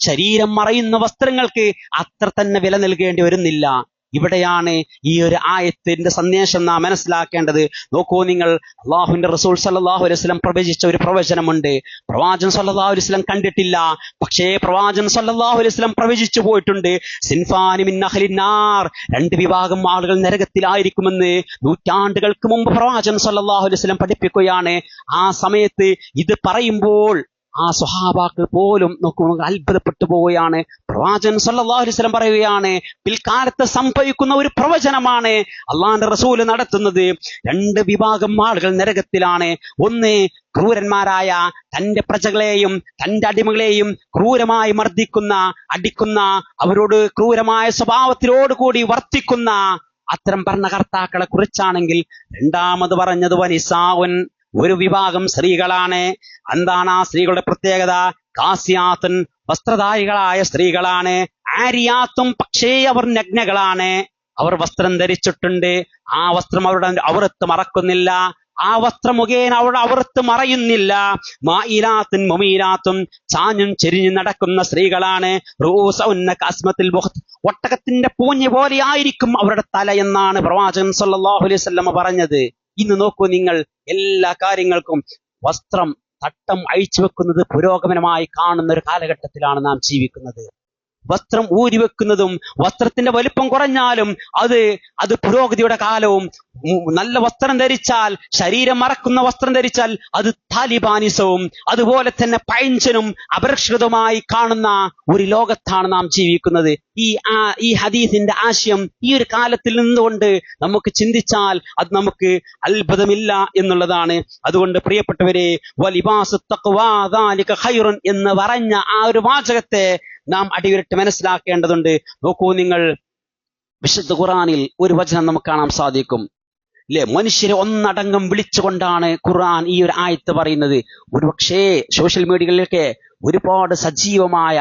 Speaker 1: ശരീരം മറയുന്ന വസ്ത്രങ്ങൾക്ക് അത്ര തന്നെ വില നൽകേണ്ടി വരുന്നില്ല. ഇവിടെയാണ് ഈ ഒരു ആയത്തിന്റെ സന്ദേശം നാം മനസ്സിലാക്കേണ്ടത്. നോക്കൂ നിങ്ങൾ, അള്ളാഹുവിന്റെ റസൂൽ സല്ലല്ലാഹു അലൈഹി വസല്ലം പ്രവചിച്ച ഒരു പ്രവചനമുണ്ട്. പ്രവാചകൻ സല്ലല്ലാഹു അലൈഹി വസല്ലം കണ്ടിട്ടില്ല, പക്ഷേ പ്രവാചകൻ സല്ലല്ലാഹു അലൈഹി വസല്ലം പ്രവചിച്ചു പോയിട്ടുണ്ട്. സിൻഫാനി മിൻ അഹ്ലിൻ നാർ, 2 വിഭാഗം ആളുകൾ നരകത്തിലായിരിക്കുമെന്ന് നൂറ്റാണ്ടുകൾക്ക് മുമ്പ് പ്രവാചകൻ സല്ലല്ലാഹു അലൈഹി വസല്ലം പഠിപ്പിക്കുകയാണ്. ആ സമയത്ത് ഇത് പറയുമ്പോൾ ആ സ്വഹാബാക്കൾ പോലും നോക്കുക അത്ഭുതപ്പെട്ടു പോവുകയാണ്. പ്രവാചകൻ സല്ലല്ലാഹു അലൈഹി വസല്ലം പറയുകയാണ്, പിൽക്കാലത്ത് സംഭവിക്കുന്ന ഒരു പ്രവചനമാണ് അള്ളാഹുവിന്റെ റസൂല് നടത്തുന്നത്. 2 വിഭാഗം ആളുകൾ നരകത്തിലാണ്. ഒന്ന്, ക്രൂരന്മാരായ തന്റെ പ്രജകളെയും തന്റെ അടിമകളെയും ക്രൂരമായി മർദ്ദിക്കുന്ന, അടിക്കുന്ന, അവരോട് ക്രൂരമായ സ്വഭാവത്തിലോടുകൂടി വർത്തിക്കുന്ന അത്തരം ഭരണകർത്താക്കളെ കുറിച്ചാണെങ്കിൽ, രണ്ടാമത് പറഞ്ഞത് വനിസാഉൻ, ഒരു വിഭാഗം സ്ത്രീകളാണ്. എന്താണ് ആ സ്ത്രീകളുടെ പ്രത്യേകത? കാസിയാത്തുൻ, വസ്ത്രധാരികളായ സ്ത്രീകളാണ്. ആരിയാത്തും, പക്ഷേ അവർ നഗ്നകളാണ്. അവർ വസ്ത്രം ധരിച്ചിട്ടുണ്ട്, ആ വസ്ത്രം അവരുടെ ഔറത്ത് മറക്കുന്നില്ല, ആ വസ്ത്രം മുഖേന അവരുടെ ഔറത്ത് മറയുന്നില്ല. മായിലാത്തുൻ മുമീലാത്തും, ചാഞ്ഞും ചെരിഞ്ഞും നടക്കുന്ന സ്ത്രീകളാണ്. റൂസഉന്ന കഅസ്മത്തിൽ ബുഖ്ത്, ഒട്ടകത്തിന്റെ പൂഞ്ഞ് പോലെ ആയിരിക്കും അവരുടെ തല എന്നാണ് പ്രവാചകൻ സല്ലല്ലാഹു അലൈഹി വസല്ലം പറഞ്ഞത്. ഇന്ന് നോക്കൂ നിങ്ങൾ, എല്ലാ കാര്യങ്ങൾക്കും വസ്ത്രം, തട്ടം അഴിച്ചു വെക്കുന്നത് പുരോഗമനമായി കാണുന്ന ഒരു കാലഘട്ടത്തിലാണ് നാം ജീവിക്കുന്നത്. വസ്ത്രം ഊരിവെക്കുന്നതും വസ്ത്രത്തിന്റെ വലിപ്പം കുറഞ്ഞാലും അത് പുരോഗതിയുടെ കാലവും, നല്ല വസ്ത്രം ധരിച്ചാൽ, ശരീരം മറക്കുന്ന വസ്ത്രം ധരിച്ചാൽ അത് താലിബാനിസവും, അതുപോലെ പഴഞ്ചനും അപരിഷ്കൃതമായി കാണുന്ന ഒരു ലോകത്താണ് നാം ജീവിക്കുന്നത്. ഈ ഹദീസിന്റെ ആശയം ഈ ഒരു കാലത്തിൽ നിന്നുകൊണ്ട് നമുക്ക് ചിന്തിച്ചാൽ അത് നമുക്ക് അത്ഭുതമില്ല എന്നുള്ളതാണ്. അതുകൊണ്ട് പ്രിയപ്പെട്ടവരെ, വലിബാസു തഖ്വാ ദാലിക ഖൈറുൻ എന്ന് പറഞ്ഞ ആ ഒരു വാചകത്തെ നാം അടിയുരട്ട് മനസ്സിലാക്കേണ്ടതുണ്ട്. നോക്കൂ നിങ്ങൾ, വിശുദ്ധ ഖുർആനിൽ ഒരു വചനം നമുക്ക് കാണാൻ സാധിക്കും, അല്ലെ? മനുഷ്യരെ ഒന്നടങ്കം വിളിച്ചുകൊണ്ടാണ് ഖുർആൻ ഈ ഒരു ആയത്ത് പറയുന്നത്. ഒരുപക്ഷേ സോഷ്യൽ മീഡിയകളിലൊക്കെ ഒരുപാട് സജീവമായ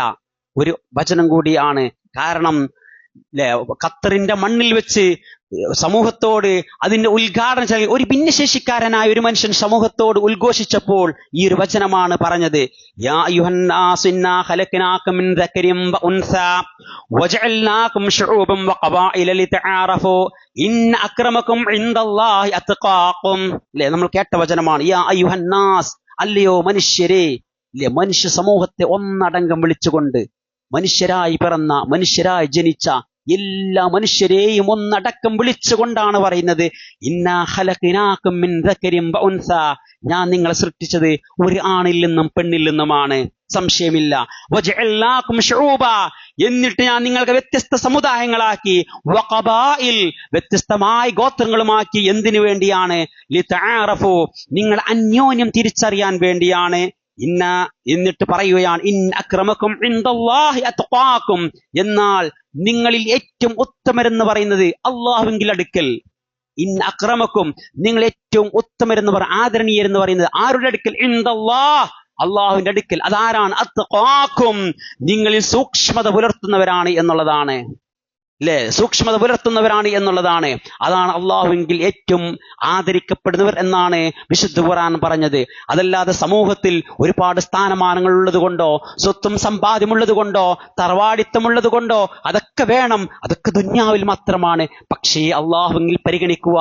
Speaker 1: ഒരു വചനം കൂടിയാണ്. കാരണം ഖത്തറിന്റെ മണ്ണിൽ വെച്ച് സമൂഹത്തോട് അതിന്റെ ഉദ്ഘാടനം ഒരു ഭിന്നശേഷിക്കാരനായ ഒരു മനുഷ്യൻ സമൂഹത്തോട് ഉദ്ഘോഷിച്ചപ്പോൾ ഈ ഒരു വചനമാണ് പറഞ്ഞത്. യാ അയ്യുഹന്നാസു ഇന്നാ ഖലഖനാകും മിൻ ദക്കരിൻ വഉൻസാ വജഅൽനാകും ശുഊബൻ വഖബാഇല ലിതആറഫു ഇന്ന അക്രമകും ഇൻദല്ലാഹി അത്ഖാകും. അല്ലേ, നമ്മൾ കേട്ട വചനമാണ്. യാ അയ്യുഹന്നാസ്, അല്ലയോ മനുഷ്യരെ, അല്ലേ, മനുഷ്യ സമൂഹത്തെ ഒന്നടങ്കം വിളിച്ചുകൊണ്ട്, മനുഷ്യരായി പിറന്ന, മനുഷ്യരായി ജനിച്ച എല്ലാ മനുഷ്യരെയും ഒന്നടക്കം വിളിച്ചുകൊണ്ടാണ് പറയുന്നത്. ഇന്നാ ഖലഖനാകും മിൻ ദക്കരിൻ വഉൻസാ, ഞാൻ നിങ്ങളെ സൃഷ്ടിച്ചത് ഒരു ആണിൽ നിന്നും പെണ്ണിൽ നിന്നുമാണ്, സംശയമില്ല. വജഅൽനാകും ശുഊബ, എന്നിട്ട് ഞാൻ നിങ്ങൾക്ക് വ്യത്യസ്ത സമുദായങ്ങളാക്കി, വഖബായിൽ, വ്യത്യസ്തമായ ഗോത്രങ്ങളുമാക്കി. എന്തിനു വേണ്ടിയാണ്? ലിതആറഫു, നിങ്ങൾ അന്യോന്യം തിരിച്ചറിയാൻ വേണ്ടിയാണ്. എന്നിട്ട് പറയുകയാണ്, ഇൻ അക്രമക്കും ഇൻദല്ലാഹി അത്ഖാക്കും, എന്നാൽ നിങ്ങളിൽ ഏറ്റവും ഉത്തമരെന്ന് പറയുന്നത് അള്ളാഹുവിന്റെ അടുക്കൽ. ഇൻ അക്രമക്കും, നിങ്ങൾ ഏറ്റവും ഉത്തമരെന്ന് ആദരണീയരെന്ന് പറയുന്നത് ആരുടെ അടുക്കൽ? ഇൻദല്ലാഹ്, അള്ളാഹുവിന്റെ അടുക്കൽ. അതാരാണ്? അത്ഖാക്കും, നിങ്ങളിൽ സൂക്ഷ്മത പുലർത്തുന്നവരാണ് എന്നുള്ളതാണ്. അല്ലെ, സൂക്ഷ്മത പുലർത്തുന്നവരാണ് എന്നുള്ളതാണ്. അതാണ് അള്ളാഹുവിൽ ഏറ്റവും ആദരിക്കപ്പെടുന്നവർ എന്നാണ് വിശുദ്ധ ഖുർആൻ പറഞ്ഞത്. അതല്ലാതെ സമൂഹത്തിൽ ഒരുപാട് സ്ഥാനമാനങ്ങൾ ഉള്ളത് കൊണ്ടോ, സ്വത്തും സമ്പാദ്യമുള്ളത് കൊണ്ടോ, തറവാടിത്തമുള്ളത് കൊണ്ടോ അതൊക്കെ വേണം, അതൊക്കെ ദുന്യാവിൽ മാത്രമാണ്. പക്ഷേ അള്ളാഹുവിൽ പരിഗണിക്കുക,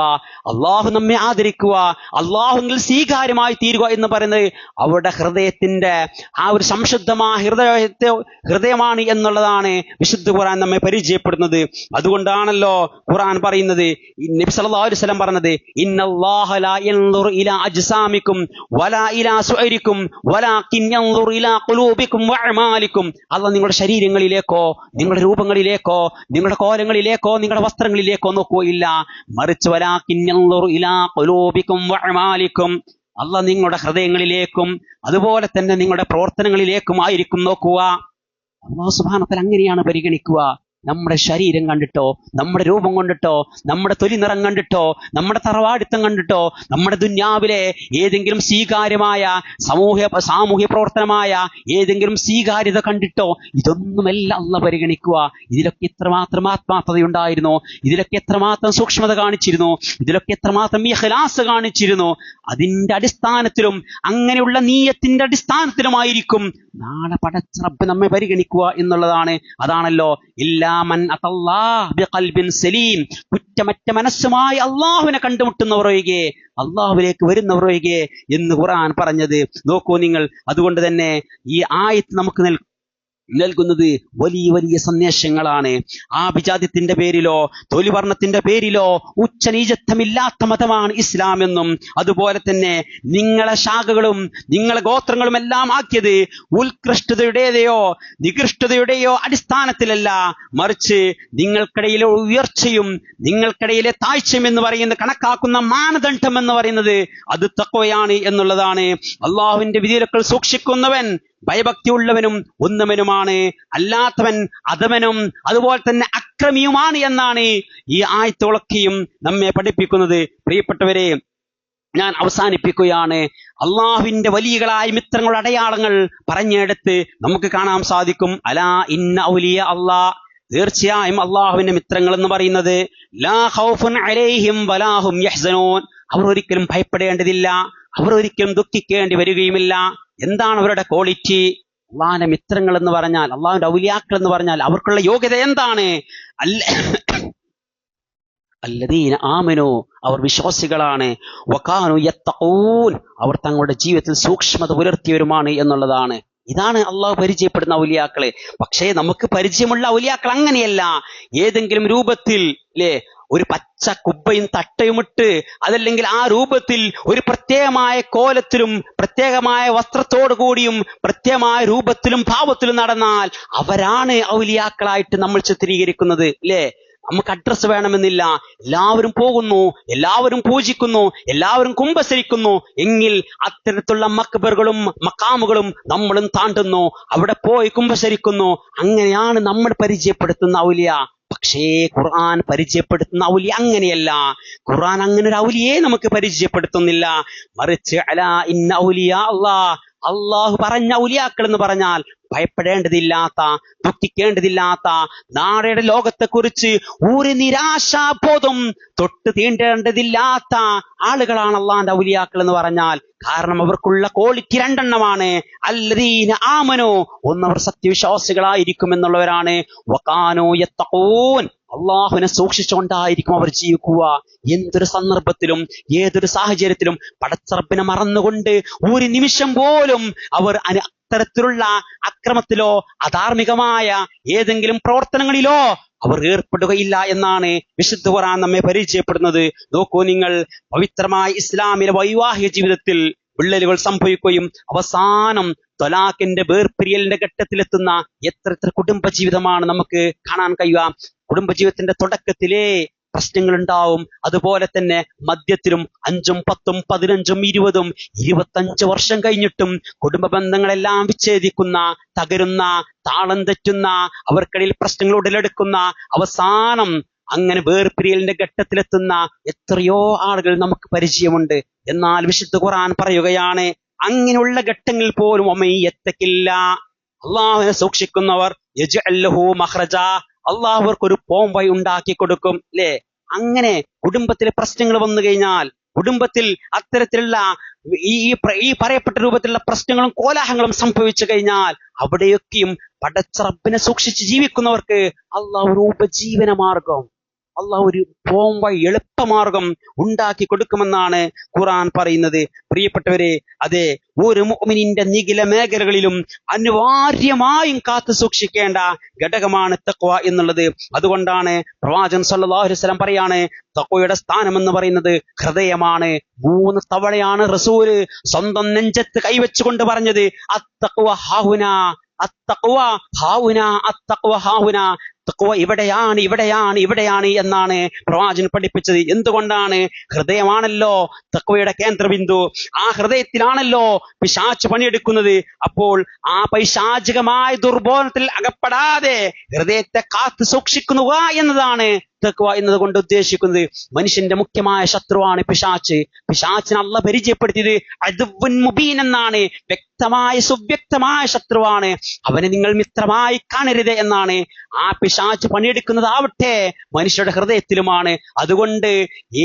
Speaker 1: അള്ളാഹു നമ്മെ ആദരിക്കുക, അള്ളാഹുവിൽ സ്വീകാര്യമായി തീരുക എന്ന് പറയുന്നത് അവരുടെ ഹൃദയത്തിന്റെ ആ ഒരു സംശുദ്ധമായ ഹൃദയമാണ് എന്നുള്ളതാണ് വിശുദ്ധ ഖുർആൻ നമ്മെ പരിചയപ്പെടുന്നത്. അതുകൊണ്ടാണല്ലോ ഖുർആൻ പറയുന്നത്, നബി സല്ലല്ലാഹു അലൈഹി വസല്ലം പറഞ്ഞത്, ഇന്നല്ലാഹ ലാ യൻദുറു ഇലാ അജ്സാമിക്കും വലാ ഇലാ സുഅരിക്കും വലാകിൻ യൻദുറു ഇലാ ഖുലൂബിക്കും വഅമാലിക്കും. അല്ലാഹു നിങ്ങളുടെ ശരീരങ്ങളിലേക്കോ, നിങ്ങളുടെ രൂപങ്ങളിലേക്കോ, നിങ്ങളുടെ കോലങ്ങളിലേക്കോ, നിങ്ങളുടെ വസ്ത്രങ്ങളിലേക്കോ നോക്കുകയില്ല, മറിച്ച് വലാകിൻ യൻദുറു ഇലാ ഖുലൂബിക്കും വഅമാലിക്കും, അല്ലാഹു നിങ്ങളുടെ ഹൃദയങ്ങളിലേക്കും അതുപോലെ തന്നെ നിങ്ങളുടെ പ്രവർത്തനങ്ങളിലേക്കും ആയിരിക്കും നോക്കുക. അല്ലാഹു സുബ്ഹാനഹു വ തആല അങ്ങനെയാണ് പരിഗണിക്കുക. നമ്മുടെ ശരീരം കണ്ടിട്ടോ, നമ്മുടെ രൂപം കണ്ടിട്ടോ, നമ്മുടെ തൊലി നിറം കണ്ടിട്ടോ, നമ്മുടെ തറവാടിത്തം കണ്ടിട്ടോ, നമ്മുടെ ദുന്യാവിലെ ഏതെങ്കിലും സ്വീകാര്യമായ സാമൂഹ്യ പ്രവർത്തനമായ ഏതെങ്കിലും സ്വീകാര്യത കണ്ടിട്ടോ, ഇതൊന്നുമല്ല അല്ലാഹു പരിഗണിക്കുക. ഇതിലൊക്കെ എത്രമാത്രം ആത്മാർത്ഥതയുണ്ടായിരുന്നു, ഇതിലൊക്കെ എത്രമാത്രം സൂക്ഷ്മത കാണിച്ചിരുന്നു, ഇതിലൊക്കെ എത്രമാത്രം ഇഖ്ലാസ് കാണിച്ചിരുന്നു, അതിന്റെ അടിസ്ഥാനത്തിലും അങ്ങനെയുള്ള നീയത്തിന്റെ അടിസ്ഥാനത്തിലുമായിരിക്കും നാളെ പടച്ച റബ്ബ് നമ്മെ പരിഗണിക്കുക എന്നുള്ളതാണ്. അതാണല്ലോ ഇല്ലാ ഇല്ലാ മൻ അതല്ലാഹ് ബിഖൽബിൻ സലീം, കുറ്റമറ്റ മനസ്സുമായി അള്ളാഹുവിനെ കണ്ടുമുട്ടുന്നവർ ഒഴികെ, അള്ളാഹുവിലേക്ക് വരുന്നവർ ഒഴികെ എന്ന് ഖുർആൻ പറഞ്ഞത് നോക്കൂ നിങ്ങൾ. അതുകൊണ്ട് തന്നെ ഈ ആയത്ത് നമുക്ക് നൽകുന്നത് വലിയ വലിയ സന്ദേശങ്ങളാണ്. ആഭിജാത്യത്തിന്റെ പേരിലോ തൊലിവർണ്ണത്തിന്റെ പേരിലോ ഉച്ചനീചത്വമില്ലാത്ത മതമാണ് ഇസ്ലാം എന്നും, അതുപോലെ തന്നെ നിങ്ങളെ ശാഖകളും നിങ്ങളെ ഗോത്രങ്ങളും എല്ലാം ആക്കിയത് ഉത്കൃഷ്ടതയുടേതയോ നികൃഷ്ടതയുടെയോ അടിസ്ഥാനത്തിലല്ല, മറിച്ച് നിങ്ങൾക്കിടയിലെ ഉയർച്ചയും നിങ്ങൾക്കിടയിലെ താഴ്ചയും എന്ന് പറയുന്ന കണക്കാക്കുന്ന മാനദണ്ഡം എന്ന് പറയുന്നത് അത് തഖ്വയാണ് എന്നുള്ളതാണ്. അള്ളാഹുവിന്റെ വിധിവിലക്കുകൾ സൂക്ഷിക്കുന്നവൻ ഭയഭക്തിയുള്ളവനും ഉന്നമനുമാണ്, അല്ലാത്തവൻ അധമനും അതുപോലെ തന്നെ അക്രമിയുമാണ് എന്നാണ് ഈ ആയത്തുകളൊക്കെയും നമ്മെ പഠിപ്പിക്കുന്നത്. പ്രിയപ്പെട്ടവരെ, ഞാൻ അവസാനിപ്പിക്കുകയാണ്. അള്ളാഹുവിന്റെ വലിയകളായ മിത്രങ്ങളുടെ അടയാളങ്ങൾ പറഞ്ഞെടുത്ത് നമുക്ക് കാണാൻ സാധിക്കും. അലാ ഇന്ന ഔലിയ അല്ലാഹ്, തീർച്ചയായും അള്ളാഹുവിന്റെ മിത്രങ്ങൾ എന്ന് പറയുന്നത് ലാ ഖൗഫുൻ അലൈഹിം വലാ ഹും യഹ്സനൂൻ, അവർ ഒരിക്കലും ഭയപ്പെടേണ്ടതില്ല, അവർ ഒരിക്കലും ദുഃഖിക്കേണ്ടി വരികയുമില്ല. എന്താണ് അവരുടെ ക്വാളിറ്റി? അള്ളാഹിന്റെ മിത്രങ്ങൾ എന്ന് പറഞ്ഞാൽ, അള്ളാഹുവിന്റെ ഔലിയാക്കൾ എന്ന് പറഞ്ഞാൽ അവർക്കുള്ള യോഗ്യത എന്താണ്? അല്ലദീന ആമനു, അവർ വിശ്വാസികളാണ്. വകാനു യത്തഖൂൻ, അവർ തങ്ങളുടെ ജീവിതത്തിൽ സൂക്ഷ്മത പുലർത്തിയവരുമാണ് എന്നുള്ളതാണ്. ഇതാണ് അള്ളാഹു പരിചയപ്പെടുന്ന ഔലിയാക്കളെ. പക്ഷേ നമുക്ക് പരിചയമുള്ള ഔലിയാക്കൾ അങ്ങനെയല്ല. ഏതെങ്കിലും രൂപത്തിൽ ഒരു പച്ച കുബ്ബയും തട്ടയുമിട്ട്, അതല്ലെങ്കിൽ ആ രൂപത്തിൽ ഒരു പ്രത്യേകമായ കോലത്തിലും പ്രത്യേകമായ വസ്ത്രത്തോടു കൂടിയും പ്രത്യേകമായ രൂപത്തിലും ഭാവത്തിലും നടന്നാൽ അവരാണ് ഔലിയാക്കളായിട്ട് നമ്മൾ ചിത്രീകരിക്കുന്നത്. നമുക്ക് അഡ്രസ് വേണമെന്നില്ല, എല്ലാവരും പോകുന്നു, എല്ലാവരും പൂജിക്കുന്നു, എല്ലാവരും കുമ്പസരിക്കുന്നു എങ്കിൽ അത്തരത്തിലുള്ള മക്ബറുകളും മക്കാമുകളും നമ്മളും താണ്ടുന്നു, അവിടെ പോയി കുമ്പസരിക്കുന്നു. അങ്ങനെയാണ് നമ്മൾ പരിചയപ്പെടുത്തുന്ന ഔലിയ. പക്ഷേ ഖുർആൻ പരിചയപ്പെടുത്തുന്ന ഔലിയ അങ്ങനെയല്ല. ഖുർആൻ അങ്ങനെ ഒരു ഔലിയെ നമുക്ക് പരിചയപ്പെടുത്തുന്നില്ല. മറിച്ച് അലാ ഇന്ന ഔലിയ അല്ലാഹ്, അള്ളാഹു പറഞ്ഞ ഔലിയാക്കൾ എന്ന് പറഞ്ഞാൽ ഭയപ്പെടേണ്ടതില്ലാത്ത, ദുഃഖിക്കേണ്ടതില്ലാത്ത, നാളെയുടെ ലോകത്തെക്കുറിച്ച് ഒരു നിരാശാബോധം തൊട്ട് തീണ്ടേണ്ടതില്ലാത്ത ആളുകളാണ് അള്ളാന്റെ ഔലിയാക്കൾ എന്ന് പറഞ്ഞാൽ. കാരണം അവർക്കുള്ള ക്വാളിറ്റി രണ്ടെണ്ണമാണ്. അല്ലദീന ആമനു, ഒന്നവർ സത്യവിശ്വാസികളായിരിക്കും എന്നുള്ളവരാണ്. വകാനു യത്തഖൂൻ, അള്ളാഹുവിനെ സൂക്ഷിച്ചുകൊണ്ടായിരിക്കും അവർ ജീവിക്കുക. എന്തൊരു സന്ദർഭത്തിലും ഏതൊരു സാഹചര്യത്തിലും പടച്ചറപ്പിനെ മറന്നുകൊണ്ട് ഒരു നിമിഷം പോലും അവർ അത്തരത്തിലുള്ള അക്രമത്തിലോ അധാർമികമായ ഏതെങ്കിലും പ്രവർത്തനങ്ങളിലോ അവർ ഏർപ്പെടുകയില്ല എന്നാണ് വിശുദ്ധ ഖുർആൻ നമ്മെ പരിചയപ്പെടുന്നത്. നോക്കൂ നിങ്ങൾ, പവിത്രമായ ഇസ്ലാമിലെ വൈവാഹിക ജീവിതത്തിൽ വിള്ളലുകൾ സംഭവിക്കുകയും അവസാനം ത്വലാഖിന്റെ വേർപിരിയലിന്റെ ഘട്ടത്തിലെത്തുന്ന എത്ര കുടുംബജീവിതമാണ് നമുക്ക് കാണാൻ കഴിയുക. കുടുംബജീവിതത്തിന്റെ തുടക്കത്തിലേ പ്രശ്നങ്ങൾ ഉണ്ടാവും. അതുപോലെ തന്നെ മധ്യത്തിലും 5, 10, 15, 20, 25 വർഷം കഴിഞ്ഞിട്ടും കുടുംബ ബന്ധങ്ങളെല്ലാം വിച്ഛേദിക്കുന്ന, തകരുന്ന, താളം തെറ്റുന്ന, അവർക്കിടയിൽ പ്രശ്നങ്ങൾ ഉടലെടുക്കുന്ന, അവസാനം അങ്ങനെ വേർപിരിയലിന്റെ ഘട്ടത്തിലെത്തുന്ന എത്രയോ ആളുകൾ നമുക്ക് പരിചയമുണ്ട്. എന്നാൽ വിശുദ്ധ ഖുർആൻ പറയുകയാണ്, അങ്ങനെയുള്ള ഘട്ടങ്ങളിൽ പോലും ഒമയ്യത്തക്കില്ല, അള്ളാഹുവിനെ സൂക്ഷിക്കുന്നവർ യജ്അൽ ലഹു മഖ്റജ, അള്ളാഹു അവർക്കൊരു പോം വഴി ഉണ്ടാക്കി കൊടുക്കും. അങ്ങനെ കുടുംബത്തിലെ പ്രശ്നങ്ങൾ വന്നു കഴിഞ്ഞാൽ, കുടുംബത്തിൽ അത്തരത്തിലുള്ള ഈ പറയപ്പെട്ട രൂപത്തിലുള്ള പ്രശ്നങ്ങളും കോലാഹലങ്ങളും സംഭവിച്ചു കഴിഞ്ഞാൽ, അവിടെയൊക്കെയും പടച്ച റബ്ബിനെ സൂക്ഷിച്ച് ജീവിക്കുന്നവർക്ക് അള്ളാഹു ഒരു ഉപജീവന മാർഗം, അള്ളാഹു ഒരു പോം വഴി, എളുപ്പമാർഗം ഉണ്ടാക്കി കൊടുക്കുമെന്നാണ് ഖുർആൻ പറയുന്നത്. പ്രിയപ്പെട്ടവരെ, അതെ, ഒരു മുഅ്മിനിന്റെ നിഖില മേഖലകളിലും അനിവാര്യമായും കാത്തു സൂക്ഷിക്കേണ്ട ഘടകമാണ് തഖ്വ എന്നുള്ളത്. അതുകൊണ്ടാണ് പ്രവാചകൻ സല്ലല്ലാഹു അലൈഹി വസല്ലം പറയാണ്, തഖ്വയുടെ സ്ഥാനം എന്ന് പറയുന്നത് ഹൃദയമാണ്. 3 തവണയാണ് റസൂല് സ്വന്തം നെഞ്ചത്ത് കൈവച്ചുകൊണ്ട് പറഞ്ഞത്, അത്തഖ്വ ഹാഹുന, അത്തഖ്വ ഹാഹുന, അത്തഖ്വ ഹാഹുന. തഖ്വ ഇവിടെയാണ്, ഇവിടെയാണ്, ഇവിടെയാണ് എന്നാണ് പ്രവാചകൻ പഠിപ്പിച്ചത്. എന്തുകൊണ്ടാണ്? ഹൃദയമാണല്ലോ തഖ്വയുടെ കേന്ദ്രബിന്ദു. ആ ഹൃദയത്തിലാണല്ലോ പിശാച് പണിയെടുക്കുന്നത്. അപ്പോൾ ആ പൈശാചികമായ ദുർബോധത്തിൽ അകപ്പെടാതെ ഹൃദയത്തെ കാത്തു സൂക്ഷിക്കുക എന്നതാണ് തഖ്വ എന്നതുകൊണ്ട് ഉദ്ദേശിക്കുന്നത്. മനുഷ്യന്റെ മുഖ്യമായ ശത്രുവാണ് പിശാച്. പിശാചിനെ അല്ലാഹു പരിചയപ്പെടുത്തിയത് അദുവ്വുൻ മുബീൻ എന്നാണ്. വ്യക്തമായ സുവ്യക്തമായ ശത്രുവാണ്. അവനെ നിങ്ങൾ മിത്രമായി കാണരുത് എന്നാണ്. ആ പിശാച് പണിയെടുക്കുന്നതാവട്ടെ മനുഷ്യരുടെ ഹൃദയത്തിലുമാണ്. അതുകൊണ്ട്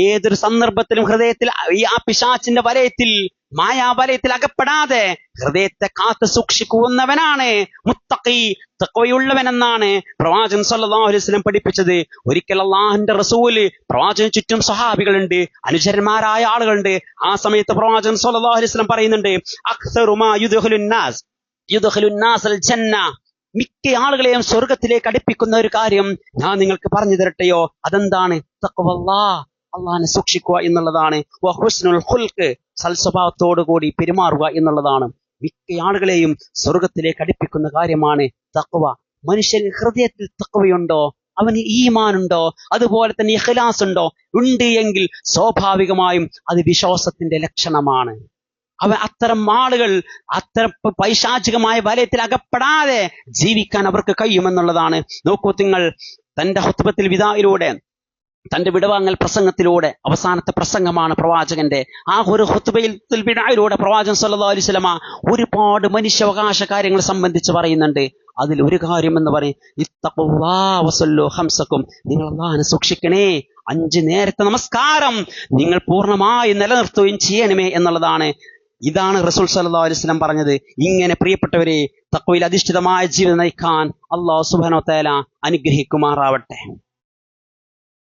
Speaker 1: ഏതൊരു സന്ദർഭത്തിലും ഹൃദയത്തിൽ ആ പിശാചിന്റെ വലയത്തിൽ മായാവലയത്തിൽ അകപ്പെടാതെ ഹൃദയത്തെ കാത്തു സൂക്ഷിക്കുന്നവനാണ് മുത്തഖി, തഖ്വയുള്ളവനെന്നാണ് പ്രവാചകൻ സല്ലല്ലാഹു അലൈഹി വസല്ലം പഠിപ്പിച്ചത്. ഒരിക്കൽ അള്ളാഹുവിന്റെ റസൂല് പ്രവാചകന് ചുറ്റും സ്വഹാബികളുണ്ട്, അനുചരന്മാരായ ആളുകളുണ്ട്. ആ സമയത്ത് പ്രവാചകൻ സല്ലല്ലാഹു അലൈഹി വസല്ലം പറയുന്നുണ്ട്, അക്സറു മാ യുദ്ഖിലുൻ നാസൽ ജന്ന, മിക്ക ആളുകളെയും സ്വർഗത്തിലേക്ക് അടുപ്പിക്കുന്ന ഒരു കാര്യം ഞാൻ നിങ്ങൾക്ക് പറഞ്ഞു തരട്ടെയോ? അതെന്താണ്? തഖ്വല്ലാഹ്, അള്ളാഹിനെ സൂക്ഷിക്കുക എന്നുള്ളതാണ്. വഹുസ്നുൽ ഖുൽഖ്, സൽസ്വഭാവത്തോടുകൂടി പെരുമാറുക എന്നുള്ളതാണ്. മിക്ക ആളുകളെയും സ്വർഗത്തിലേക്ക് അടുപ്പിക്കുന്ന കാര്യമാണ് തഖ്വ. മനുഷ്യൻ ഹൃദയത്തിൽ തഖ്വയുണ്ടോ, അവന് ഈമാനുണ്ടോ, അതുപോലെ തന്നെ ഇഖ്ലാസ് ഉണ്ടോ? ഉണ്ട് എങ്കിൽ സ്വാഭാവികമായും അത് വിശ്വാസത്തിന്റെ ലക്ഷണമാണ്. അത്തരം ആളുകൾ അത്തരം പൈശാചികമായ വലയത്തിൽ അകപ്പെടാതെ ജീവിക്കാൻ അവർക്ക് കഴിയുമെന്നുള്ളതാണ്. നോക്കൂ നിങ്ങൾ, തന്റെ ഹുത്ബത്തുൽ വിദായിലൂടെ, തന്റെ വിടവാങ്ങൽ പ്രസംഗത്തിലൂടെ, അവസാനത്തെ പ്രസംഗമാണ് പ്രവാചകന്റെ, ആ ഒരു ഹുത്ബത്തുൽ വിദായിലൂടെ പ്രവാചകൻ സല്ലല്ലാഹു അലൈഹി വസല്ലമ ഒരുപാട് മനുഷ്യാവകാശ കാര്യങ്ങൾ സംബന്ധിച്ച് പറയുന്നുണ്ട്. അതിൽ ഒരു കാര്യം എന്ന് പറയും, ഇത്തഖുല്ലാഹ വസല്ലു ഖംസക്കും, നിങ്ങൾ അല്ലാഹുവിനെ സൂക്ഷിക്കണേ, 5 നേരത്തെ നമസ്കാരം നിങ്ങൾ പൂർണ്ണമായി നിലനിർത്തുകയും ചെയ്യണമേ എന്നുള്ളതാണ്. ഇതാണ് റസൂൽ സല്ലല്ലാഹു അലൈഹി വസല്ലം പറഞ്ഞത്. ഇങ്ങനെ പ്രിയപ്പെട്ടവരെ, തഖ്വയിൽ അധിഷ്ഠിതമായ ജീവിതം നയിക്കാൻ അല്ലാഹു സുബ്ഹാനഹു വ തആല അനുഗ്രഹിക്കുമാറാവട്ടെ.